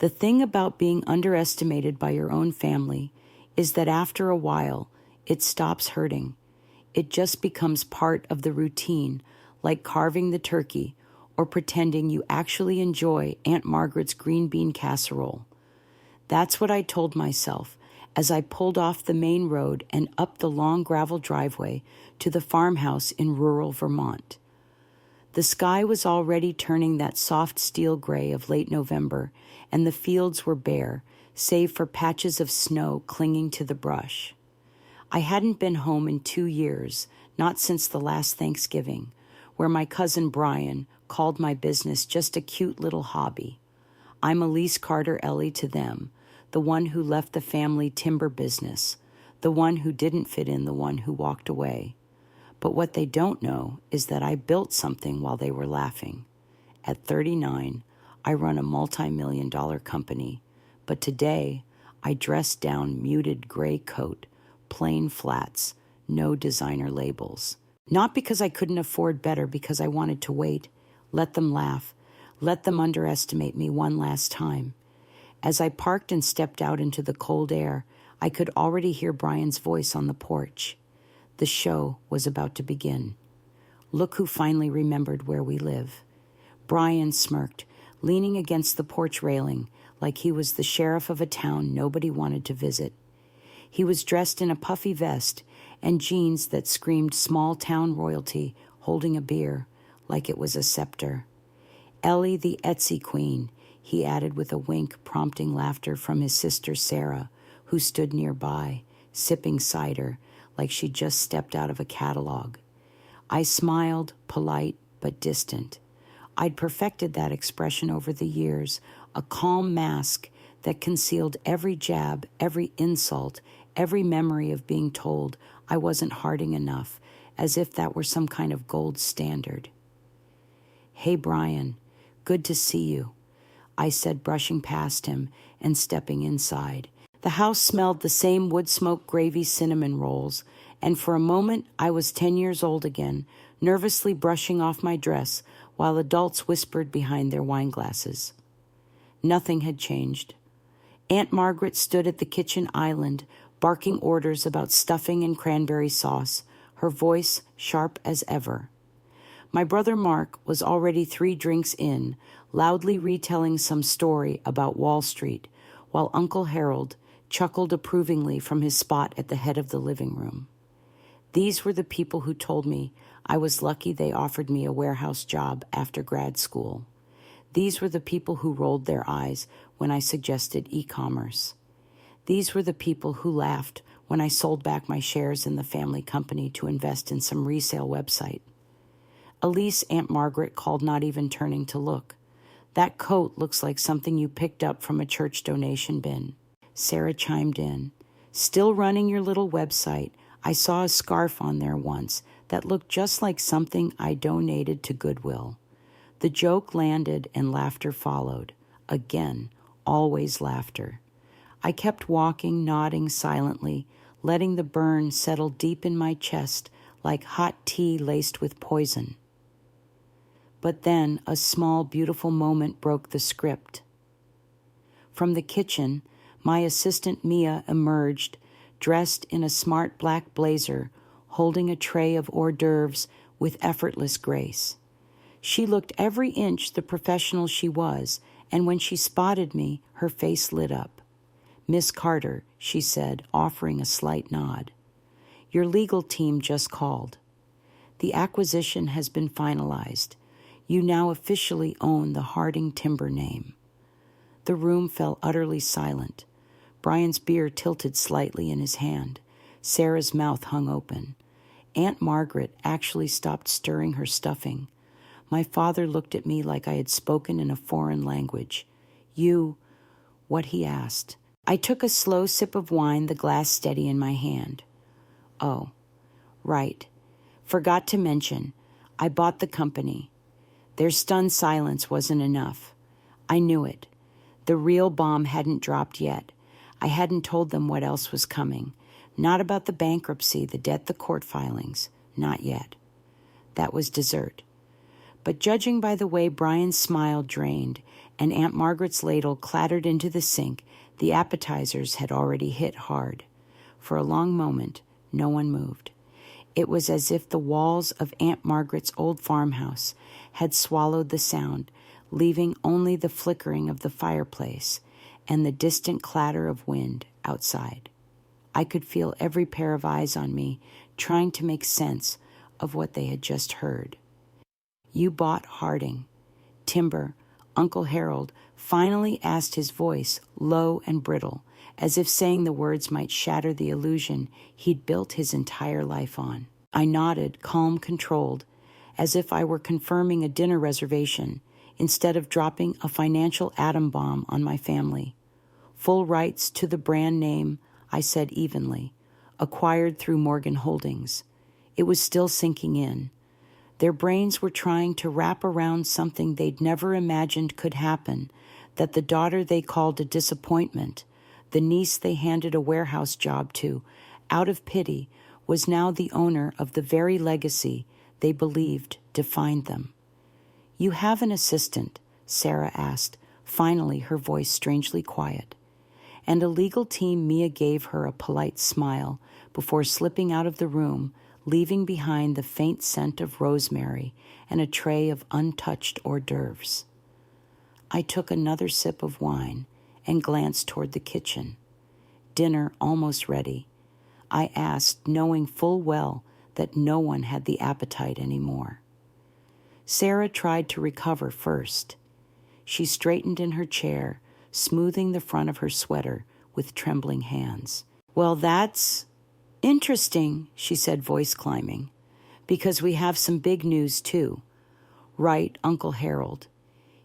The thing about being underestimated by your own family is that after a while, it stops hurting. It just becomes part of the routine, like carving the turkey or pretending you actually enjoy Aunt Margaret's green bean casserole. That's what I told myself as I pulled off the main road and up the long gravel driveway to the farmhouse in rural Vermont. The sky was already turning that soft steel gray of late November, and the fields were bare, save for patches of snow clinging to the brush. I hadn't been home in 2 years, not since the last Thanksgiving, where my cousin Brian called my business just a cute little hobby. I'm Elise Carter Ellie to them, the one who left the family timber business, the one who didn't fit in, the one who walked away. But what they don't know is that I built something while they were laughing. At 39, I run a multi-million-dollar company, but today I dress down muted gray coat, plain flats, no designer labels. Not because I couldn't afford better, because I wanted to wait, let them laugh, let them underestimate me one last time. As I parked and stepped out into the cold air, I could already hear Brian's voice on the porch. The show was about to begin. Look who finally remembered where we live. Brian smirked, leaning against the porch railing like he was the sheriff of a town nobody wanted to visit. He was dressed in a puffy vest and jeans that screamed small-town royalty, holding a beer like it was a scepter. Ellie the Etsy queen, he added with a wink, prompting laughter from his sister Sarah, who stood nearby, sipping cider like she'd just stepped out of a catalog. I smiled, polite but distant. I'd perfected that expression over the years, a calm mask that concealed every jab, every insult, every memory of being told I wasn't harding enough, as if that were some kind of gold standard. "Hey, Brian, good to see you," I said, brushing past him and stepping inside. The house smelled the same wood smoke gravy cinnamon rolls, and for a moment I was 10 years old again, nervously brushing off my dress while adults whispered behind their wine glasses. Nothing had changed. Aunt Margaret stood at the kitchen island, barking orders about stuffing and cranberry sauce, her voice sharp as ever. My brother Mark was already 3 drinks in, loudly retelling some story about Wall Street, while Uncle Harold chuckled approvingly from his spot at the head of the living room. These were the people who told me I was lucky they offered me a warehouse job after grad school. These were the people who rolled their eyes when I suggested e-commerce. These were the people who laughed when I sold back my shares in the family company to invest in some resale website. Elise, Aunt Margaret called, not even turning to look. "That coat looks like something you picked up from a church donation bin." Sarah chimed in. "Still running your little website. I saw a scarf on there once that looked just like something I donated to Goodwill." The joke landed and laughter followed. Again, always laughter. I kept walking, nodding silently, letting the burn settle deep in my chest like hot tea laced with poison. But then a small, beautiful moment broke the script. From the kitchen, my assistant Mia emerged, dressed in a smart black blazer, holding a tray of hors d'oeuvres with effortless grace. She looked every inch the professional she was, and when she spotted me, her face lit up. "Miss Carter," she said, offering a slight nod. "Your legal team just called. The acquisition has been finalized. You now officially own the Harding Timber name." The room fell utterly silent. Brian's beer tilted slightly in his hand. Sarah's mouth hung open. Aunt Margaret actually stopped stirring her stuffing. My father looked at me like I had spoken in a foreign language. What he asked. I took a slow sip of wine, the glass steady in my hand. "Oh, right. Forgot to mention, I bought the company." Their stunned silence wasn't enough. I knew it. The real bomb hadn't dropped yet. I hadn't told them what else was coming. Not about the bankruptcy, the debt, the court filings. Not yet. That was dessert. But judging by the way Brian's smile drained and Aunt Margaret's ladle clattered into the sink, the appetizers had already hit hard. For a long moment, no one moved. It was as if the walls of Aunt Margaret's old farmhouse had swallowed the sound, leaving only the flickering of the fireplace and the distant clatter of wind outside. I could feel every pair of eyes on me, trying to make sense of what they had just heard. "You bought Harding." Timber, Uncle Harold, finally asked, his voice low and brittle, as if saying the words might shatter the illusion he'd built his entire life on. I nodded, calm, controlled, as if I were confirming a dinner reservation instead of dropping a financial atom bomb on my family. "Full rights to the brand name," I said evenly, "acquired through Morgan Holdings." It was still sinking in. Their brains were trying to wrap around something they'd never imagined could happen, that the daughter they called a disappointment, the niece they handed a warehouse job to, out of pity, was now the owner of the very legacy they believed defined them. "You have an assistant?" Sarah asked, finally her voice strangely quiet. And a legal team Mia gave her a polite smile before slipping out of the room, leaving behind the faint scent of rosemary and a tray of untouched hors d'oeuvres. I took another sip of wine and glanced toward the kitchen. Dinner almost ready. I asked, knowing full well that no one had the appetite anymore. Sarah tried to recover first. She straightened in her chair, smoothing the front of her sweater with trembling hands. "Well, that's interesting," she said, voice climbing, "because we have some big news, too." "Right, Uncle Harold."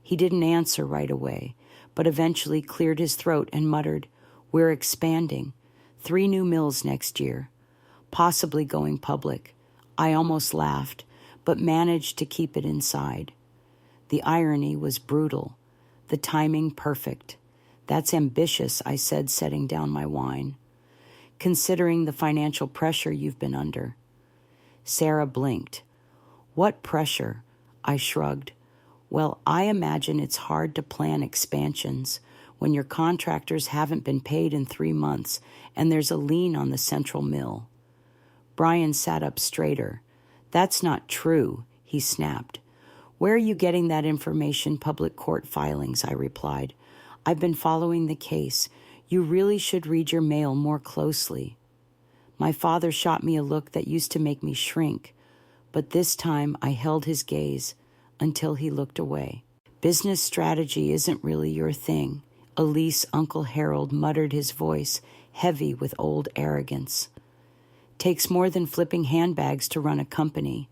He didn't answer right away, but eventually cleared his throat and muttered, "We're expanding. 3 new mills next year. Possibly going public." I almost laughed, but managed to keep it inside. The irony was brutal, the timing perfect. "That's ambitious," I said, setting down my wine, "considering the financial pressure you've been under." Sarah blinked. "What pressure?" I shrugged. "Well, I imagine it's hard to plan expansions when your contractors haven't been paid in 3 months and there's a lien on the central mill." Brian sat up straighter. "That's not true," he snapped. "Where are you getting that information? Public court filings," I replied. "I've been following the case. You really should read your mail more closely." My father shot me a look that used to make me shrink, but this time I held his gaze until he looked away. "Business strategy isn't really your thing," Elise, Uncle Harold muttered, his voice heavy with old arrogance. "Takes more than flipping handbags to run a company."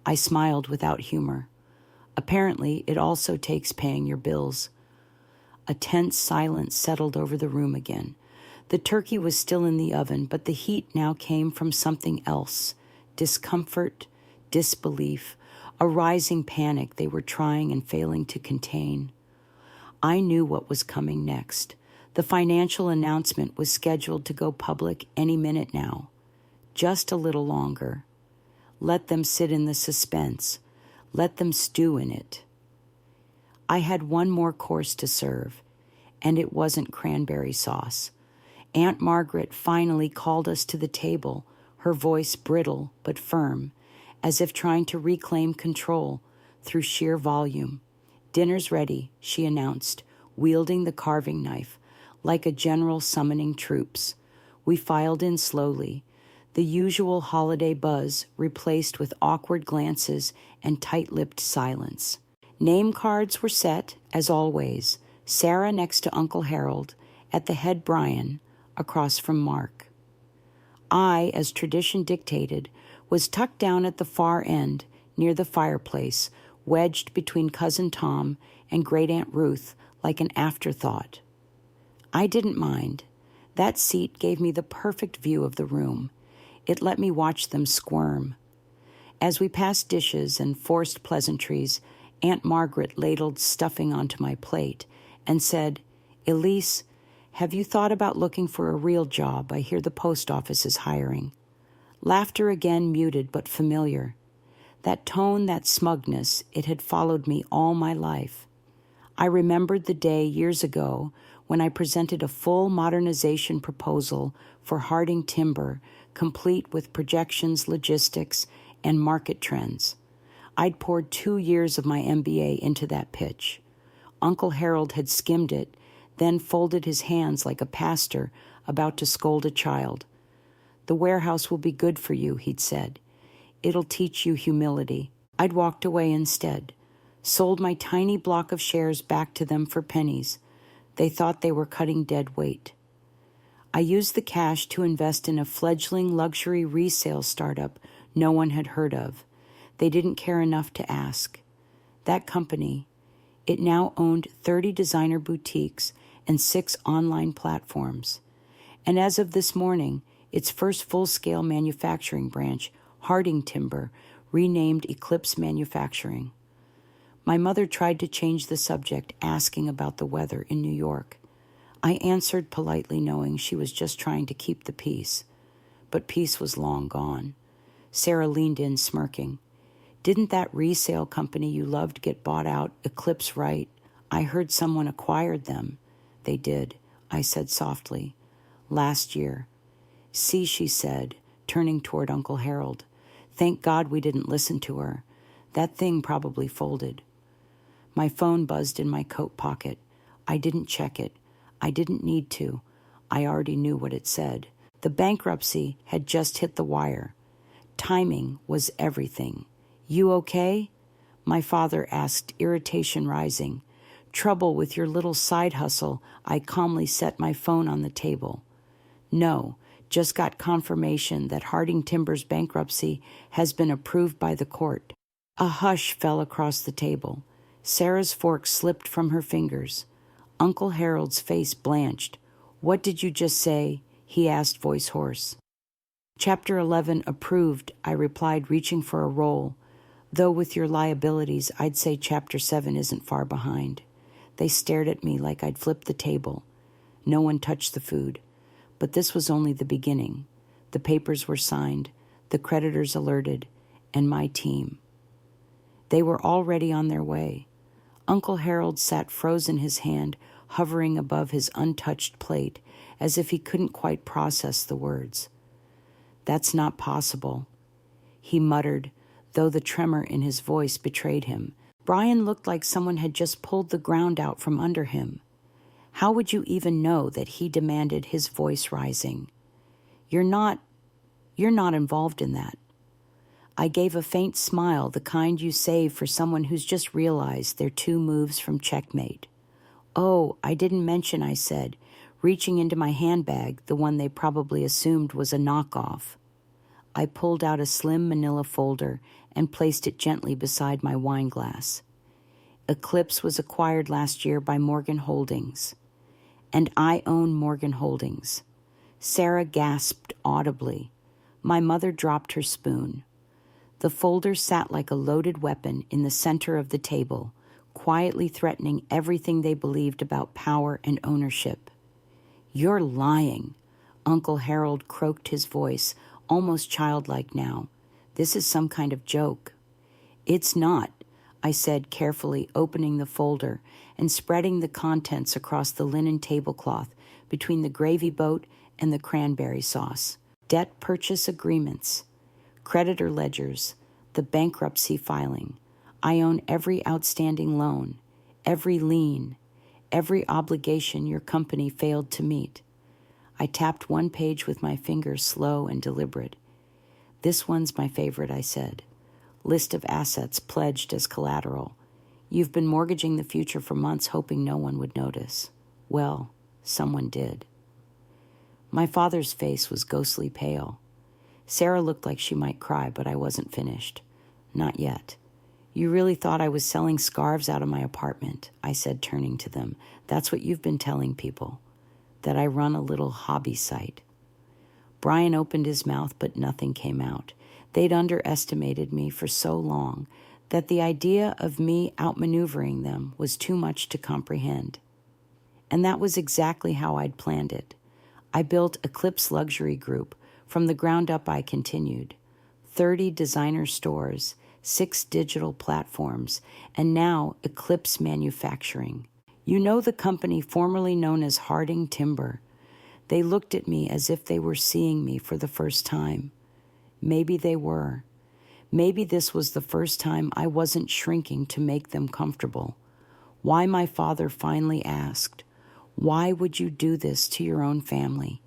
I smiled without humor. "Apparently, it also takes paying your bills." A tense silence settled over the room again. The turkey was still in the oven, but the heat now came from something else. Discomfort, disbelief, a rising panic they were trying and failing to contain. I knew what was coming next. The financial announcement was scheduled to go public any minute now. Just a little longer. Let them sit in the suspense. Let them stew in it. I had one more course to serve, and it wasn't cranberry sauce. Aunt Margaret finally called us to the table, her voice brittle but firm, as if trying to reclaim control through sheer volume. "Dinner's ready," she announced, wielding the carving knife, like a general summoning troops. We filed in slowly, the usual holiday buzz replaced with awkward glances and tight-lipped silence. Name cards were set, as always, Sarah next to Uncle Harold, at the head Brian, across from Mark. I, as tradition dictated, was tucked down at the far end, near the fireplace, wedged between Cousin Tom and Great Aunt Ruth like an afterthought. I didn't mind. That seat gave me the perfect view of the room. It let me watch them squirm. As we passed dishes and forced pleasantries, Aunt Margaret ladled stuffing onto my plate and said, "Elise, have you thought about looking for a real job? I hear the post office is hiring." Laughter again, muted but familiar. That tone, that smugness, it had followed me all my life. I remembered the day years ago when I presented a full modernization proposal for Harding Timber, complete with projections, logistics, and market trends. I'd poured 2 years of my MBA into that pitch. Uncle Harold had skimmed it, then folded his hands like a pastor about to scold a child. "The warehouse will be good for you," he'd said. "It'll teach you humility." I'd walked away instead, sold my tiny block of shares back to them for pennies. They thought they were cutting dead weight. I used the cash to invest in a fledgling luxury resale startup no one had heard of. They didn't care enough to ask. That company, it now owned 30 designer boutiques and 6 online platforms. And as of this morning, its first full-scale manufacturing branch, Harding Timber, renamed Eclipse Manufacturing. My mother tried to change the subject, asking about the weather in New York. I answered politely, knowing she was just trying to keep the peace. But peace was long gone. Sarah leaned in, smirking. "Didn't that resale company you loved get bought out, Eclipse, right? I heard someone acquired them." "They did," I said softly. "Last year." "See," she said, turning toward Uncle Harold. "Thank God we didn't listen to her. That thing probably folded." My phone buzzed in my coat pocket. I didn't check it. I didn't need to. I already knew what it said. The bankruptcy had just hit the wire. Timing was everything. "You okay?" My father asked, irritation rising. "Trouble with your little side hustle?" I calmly set my phone on the table. "No, just got confirmation that Harding Timber's bankruptcy has been approved by the court." A hush fell across the table. Sarah's fork slipped from her fingers. Uncle Harold's face blanched. "What did you just say?" he asked, voice hoarse. "Chapter 11 approved," I replied, reaching for a roll. "Though with your liabilities, I'd say Chapter 7 isn't far behind." They stared at me like I'd flipped the table. No one touched the food. But this was only the beginning. The papers were signed, the creditors alerted, and my team. They were already on their way. Uncle Harold sat frozen, his hand hovering above his untouched plate, as if he couldn't quite process the words. "That's not possible," he muttered, though the tremor in his voice betrayed him. Brian looked like someone had just pulled the ground out from under him. "How would you even know that?" he demanded, his voice rising. You're not involved in that." I gave a faint smile, the kind you save for someone who's just realized they're 2 moves from checkmate. "Oh, I didn't mention," I said, reaching into my handbag, the one they probably assumed was a knockoff. I pulled out a slim manila folder and placed it gently beside my wine glass. Eclipse was acquired last year by Morgan Holdings. And I own Morgan Holdings. Sarah gasped audibly. My mother dropped her spoon. The folder sat like a loaded weapon in the center of the table, quietly threatening everything they believed about power and ownership. "You're lying," Uncle Harold croaked, his voice almost childlike now. "This is some kind of joke." "It's not," I said, carefully opening the folder and spreading the contents across the linen tablecloth between the gravy boat and the cranberry sauce. "Debt purchase agreements, creditor ledgers, the bankruptcy filing. I own every outstanding loan, every lien, every obligation your company failed to meet." I tapped one page with my fingers, slow and deliberate. "This one's my favorite," I said. "List of assets pledged as collateral. You've been mortgaging the future for months, hoping no one would notice. Well, someone did." My father's face was ghostly pale. Sarah looked like she might cry, but I wasn't finished. "Not yet. You really thought I was selling scarves out of my apartment," I said, turning to them. "That's what you've been telling people, that I run a little hobby site." Brian opened his mouth, but nothing came out. They'd underestimated me for so long that the idea of me outmaneuvering them was too much to comprehend. And that was exactly how I'd planned it. I built Eclipse Luxury Group. From the ground up, I continued. 30 designer stores, 6 digital platforms, and now Eclipse Manufacturing. You know the company formerly known as Harding Timber. They looked at me as if they were seeing me for the first time. Maybe they were. Maybe this was the first time I wasn't shrinking to make them comfortable. Why, my father finally asked, "Why would you do this to your own family?"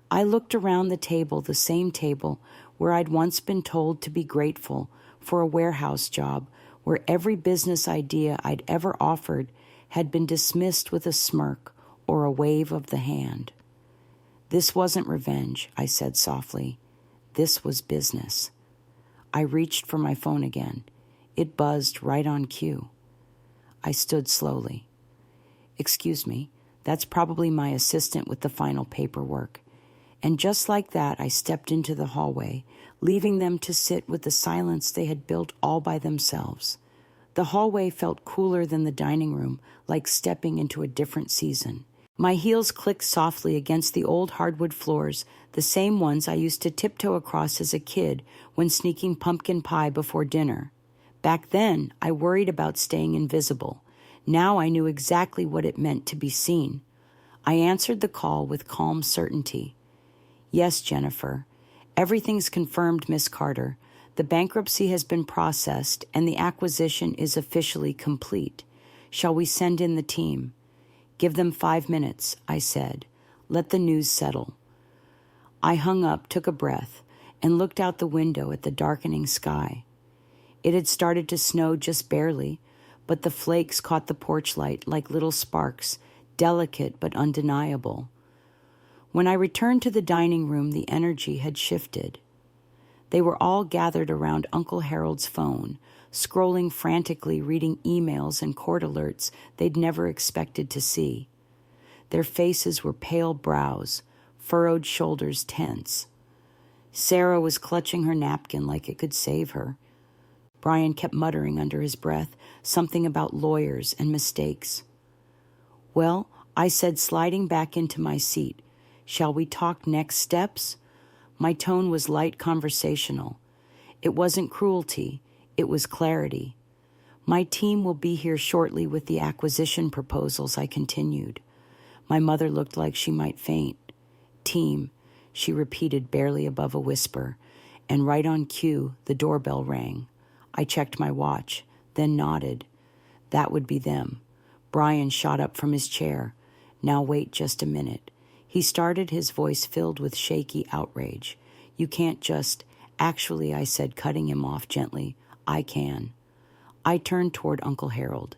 I looked around the table, the same table where I'd once been told to be grateful for a warehouse job, where every business idea I'd ever offered had been dismissed with a smirk or a wave of the hand. "This wasn't revenge," I said softly. "This was business." I reached for my phone again. It buzzed right on cue. I stood slowly. "Excuse me, that's probably my assistant with the final paperwork." And just like that, I stepped into the hallway, leaving them to sit with the silence they had built all by themselves. The hallway felt cooler than the dining room, like stepping into a different season. My heels clicked softly against the old hardwood floors, the same ones I used to tiptoe across as a kid when sneaking pumpkin pie before dinner. Back then, I worried about staying invisible. Now I knew exactly what it meant to be seen. I answered the call with calm certainty. "Yes, Jennifer. Everything's confirmed, Miss Carter. The bankruptcy has been processed and the acquisition is officially complete. Shall we send in the team?" "Give them 5 minutes," I said. "Let the news settle." I hung up, took a breath, and looked out the window at the darkening sky. It had started to snow just barely, but the flakes caught the porch light like little sparks, delicate but undeniable. When I returned to the dining room, the energy had shifted. They were all gathered around Uncle Harold's phone, scrolling frantically, reading emails and court alerts they'd never expected to see. Their faces were pale brows, furrowed shoulders tense. Sarah was clutching her napkin like it could save her. Brian kept muttering under his breath something about lawyers and mistakes. "Well," I said, sliding back into my seat, "shall we talk next steps?" My tone was light conversational. It wasn't cruelty, it was clarity. "My team will be here shortly with the acquisition proposals," I continued. My mother looked like she might faint. "Team," she repeated barely above a whisper, and right on cue, the doorbell rang. I checked my watch, then nodded. That would be them. Brian shot up from his chair. "Now wait just a minute." He started, his voice filled with shaky outrage. "You can't just—" "Actually," I said, cutting him off gently, "I can." I turned toward Uncle Harold.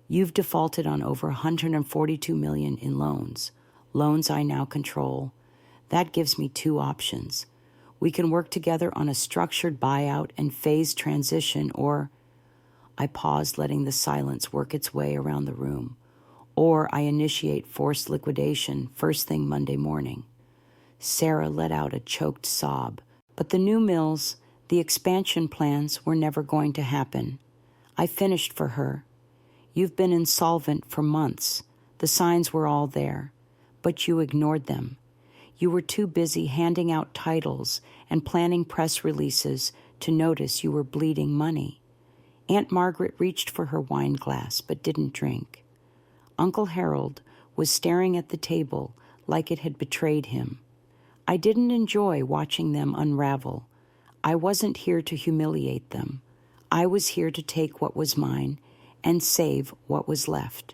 "You've defaulted on over $142 million in loans I now control. That gives me 2 options. We can work together on a structured buyout and phased transition, or—" I paused, letting the silence work its way around the room. "Or I initiate forced liquidation first thing Monday morning." Sarah let out a choked sob. But the new mills, the expansion plans were never going to happen. I finished for her. "You've been insolvent for months. The signs were all there. But you ignored them. You were too busy handing out titles and planning press releases to notice you were bleeding money." Aunt Margaret reached for her wine glass but didn't drink. Uncle Harold was staring at the table like it had betrayed him. I didn't enjoy watching them unravel. I wasn't here to humiliate them. I was here to take what was mine and save what was left.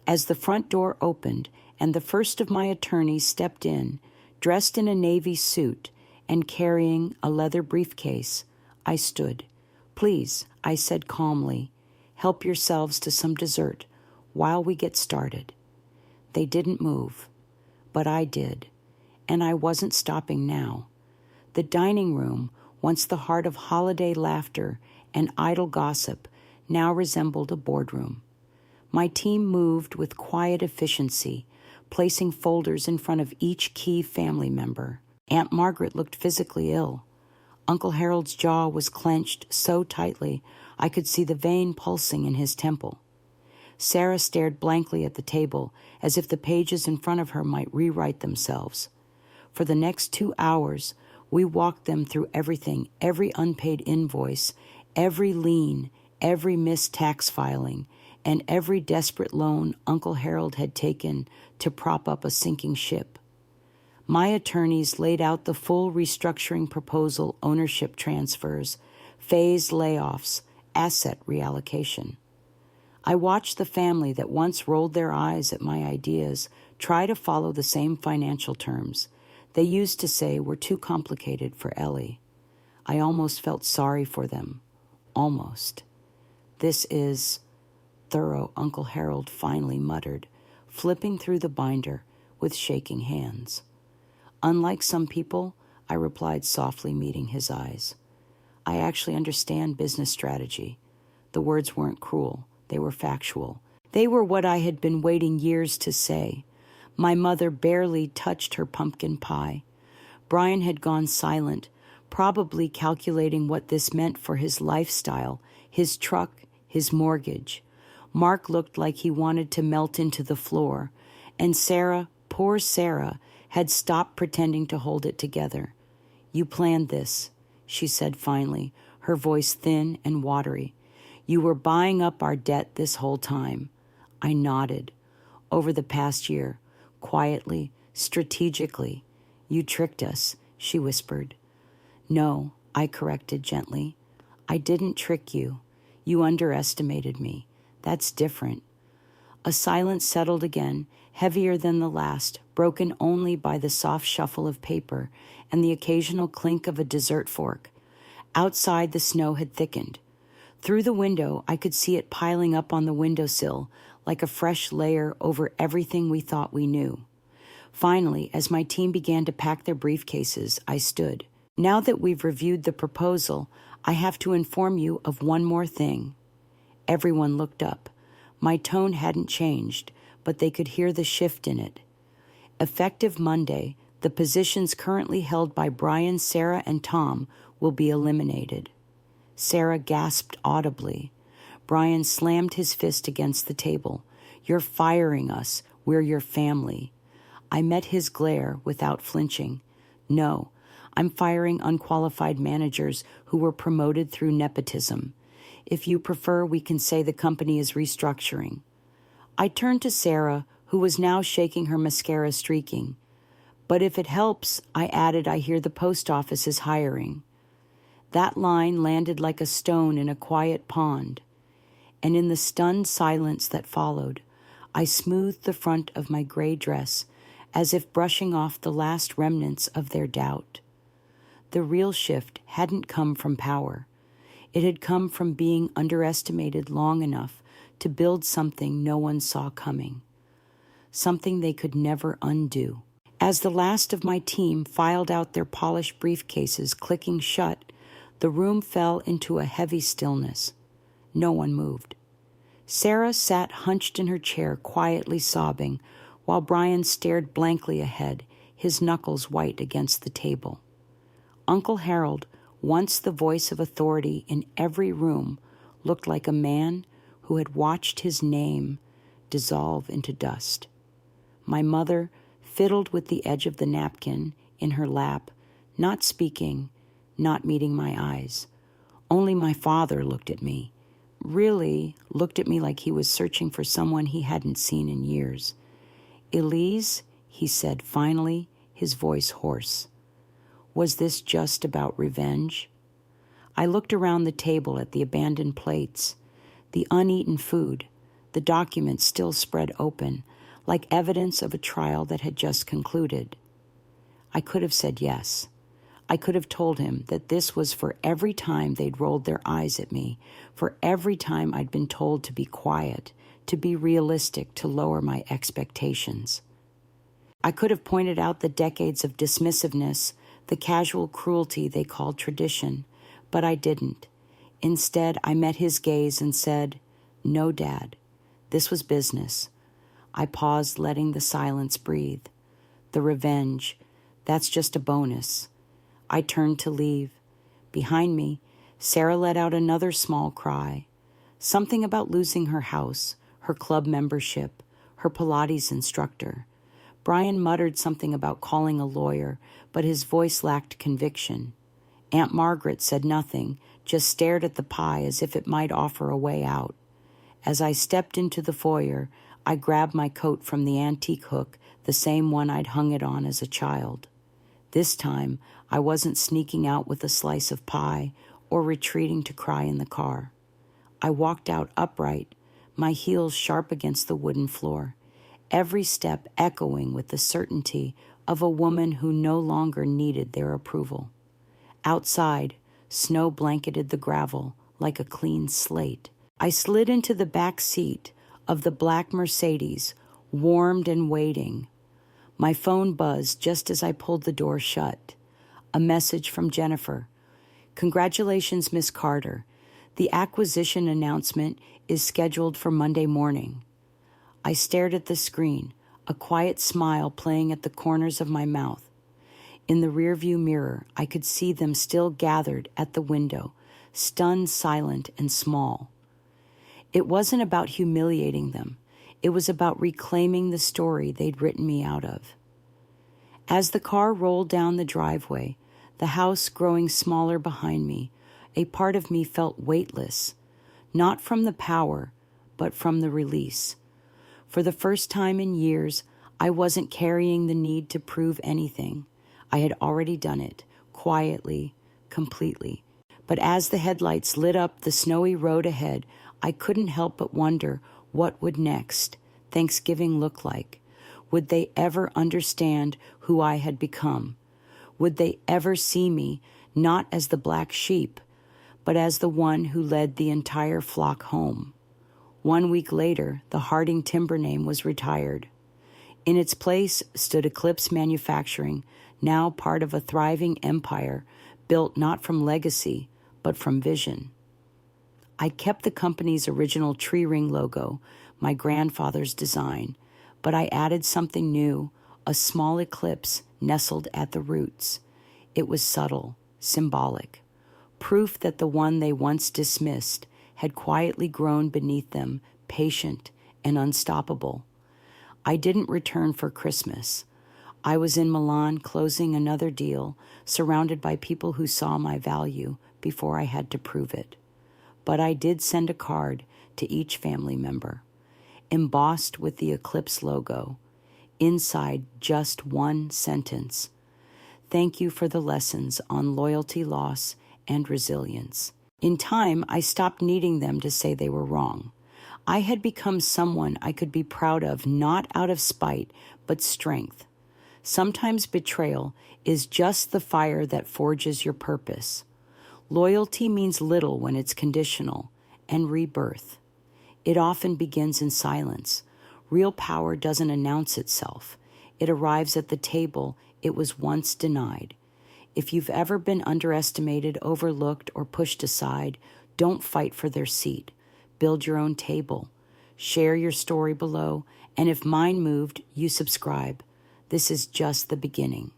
As the front door opened and the first of my attorneys stepped in, dressed in a navy suit and carrying a leather briefcase, I stood. "Please," I said calmly, "help yourselves to some dessert while we get started." They didn't move, but I did, and I wasn't stopping now. The dining room, once the heart of holiday laughter and idle gossip, now resembled a boardroom. My team moved with quiet efficiency, placing folders in front of each key family member. Aunt Margaret looked physically ill. Uncle Harold's jaw was clenched so tightly I could see the vein pulsing in his temple. Sarah stared blankly at the table, as if the pages in front of her might rewrite themselves. For the next 2 hours, We walked them through everything, every unpaid invoice, every lien, every missed tax filing, and every desperate loan Uncle Harold had taken to prop up a sinking ship. My attorneys laid out the full restructuring proposal, ownership transfers, phased layoffs, asset reallocation. I watched the family that once rolled their eyes at my ideas try to follow the same financial terms they used to say were too complicated for Ellie. I almost felt sorry for them. Almost. This is thorough, Uncle Harold finally muttered, flipping through the binder with shaking hands. Unlike some people, I replied softly, meeting his eyes. I actually understand business strategy. The words weren't cruel. They were factual. They were what I had been waiting years to say. My mother barely touched her pumpkin pie. Brian had gone silent, probably calculating what this meant for his lifestyle, his truck, his mortgage. Mark looked like he wanted to melt into the floor, and Sarah, poor Sarah, had stopped pretending to hold it together. You planned this, she said finally, her voice thin and watery. You were buying up our debt this whole time. I nodded. Over the past year, quietly, strategically. You tricked us, she whispered. No, I corrected gently. I didn't trick you. You underestimated me. That's different. A silence settled again, heavier than the last, broken only by the soft shuffle of paper and the occasional clink of a dessert fork. Outside, the snow had thickened. Through the window, I could see it piling up on the windowsill like a fresh layer over everything we thought we knew. Finally, as my team began to pack their briefcases, I stood. Now that we've reviewed the proposal, I have to inform you of one more thing. Everyone looked up. My tone hadn't changed, but they could hear the shift in it. Effective Monday, the positions currently held by Brian, Sarah, and Tom will be eliminated. Sarah gasped audibly. Brian slammed his fist against the table. You're firing us. We're your family. I met his glare without flinching. No, I'm firing unqualified managers who were promoted through nepotism. If you prefer, we can say the company is restructuring. I turned to Sarah, who was now shaking her mascara streaking. But if it helps, I added, I hear the post office is hiring. That line landed like a stone in a quiet pond, and in the stunned silence that followed, I smoothed the front of my gray dress as if brushing off the last remnants of their doubt. The real shift hadn't come from power. It had come from being underestimated long enough to build something no one saw coming, something they could never undo. As the last of my team filed out their polished briefcases, clicking shut, the room fell into a heavy stillness. No one moved. Sarah sat hunched in her chair, quietly sobbing, while Brian stared blankly ahead, his knuckles white against the table. Uncle Harold, once the voice of authority in every room, looked like a man who had watched his name dissolve into dust. My mother fiddled with the edge of the napkin in her lap, not speaking, not meeting my eyes. Only my father looked at me, really looked at me like he was searching for someone he hadn't seen in years. Elise, he said finally, his voice hoarse. Was this just about revenge? I looked around the table at the abandoned plates, the uneaten food, the documents still spread open, like evidence of a trial that had just concluded. I could have said yes. I could have told him that this was for every time they'd rolled their eyes at me, for every time I'd been told to be quiet, to be realistic, to lower my expectations. I could have pointed out the decades of dismissiveness, the casual cruelty they called tradition, but I didn't. Instead, I met his gaze and said, "No, Dad, this was business." I paused, letting the silence breathe. The revenge, that's just a bonus. I turned to leave. Behind me, Sarah let out another small cry. Something about losing her house, her club membership, her Pilates instructor. Brian muttered something about calling a lawyer, but his voice lacked conviction. Aunt Margaret said nothing, just stared at the pie as if it might offer a way out. As I stepped into the foyer, I grabbed my coat from the antique hook, the same one I'd hung it on as a child. This time, I wasn't sneaking out with a slice of pie or retreating to cry in the car. I walked out upright, my heels sharp against the wooden floor, every step echoing with the certainty of a woman who no longer needed their approval. Outside, snow blanketed the gravel like a clean slate. I slid into the back seat of the black Mercedes, warmed and waiting. My phone buzzed just as I pulled the door shut. A message from Jennifer. "Congratulations, Miss Carter. The acquisition announcement is scheduled for Monday morning." I stared at the screen, a quiet smile playing at the corners of my mouth. In the rearview mirror, I could see them still gathered at the window, stunned, silent, and small. It wasn't about humiliating them. It was about reclaiming the story they'd written me out of. As the car rolled down the driveway, the house growing smaller behind me, a part of me felt weightless, not from the power, but from the release. For the first time in years, I wasn't carrying the need to prove anything. I had already done it, quietly, completely. But as the headlights lit up the snowy road ahead, I couldn't help but wonder what would next Thanksgiving look like. Would they ever understand who I had become? Would they ever see me not as the black sheep, but as the one who led the entire flock home? 1 week later, the Harding timber name was retired. In its place stood Eclipse Manufacturing, now part of a thriving empire built not from legacy, but from vision. I kept the company's original tree ring logo, my grandfather's design, but I added something new, a small eclipse nestled at the roots. It was subtle, symbolic, proof that the one they once dismissed had quietly grown beneath them, patient and unstoppable. I didn't return for Christmas. I was in Milan closing another deal, surrounded by people who saw my value before I had to prove it. But I did send a card to each family member, embossed with the Eclipse logo. Inside, just one sentence: "Thank you for the lessons on loyalty, loss, and resilience." In time, I stopped needing them to say they were wrong. I had become someone I could be proud of, not out of spite, but strength. Sometimes betrayal is just the fire that forges your purpose. Loyalty means little when it's conditional, and rebirth. It often begins in silence. Real power doesn't announce itself. It arrives at the table it was once denied. If you've ever been underestimated, overlooked, or pushed aside, don't fight for their seat. Build your own table. Share your story below, and if mine moved, you subscribe. This is just the beginning.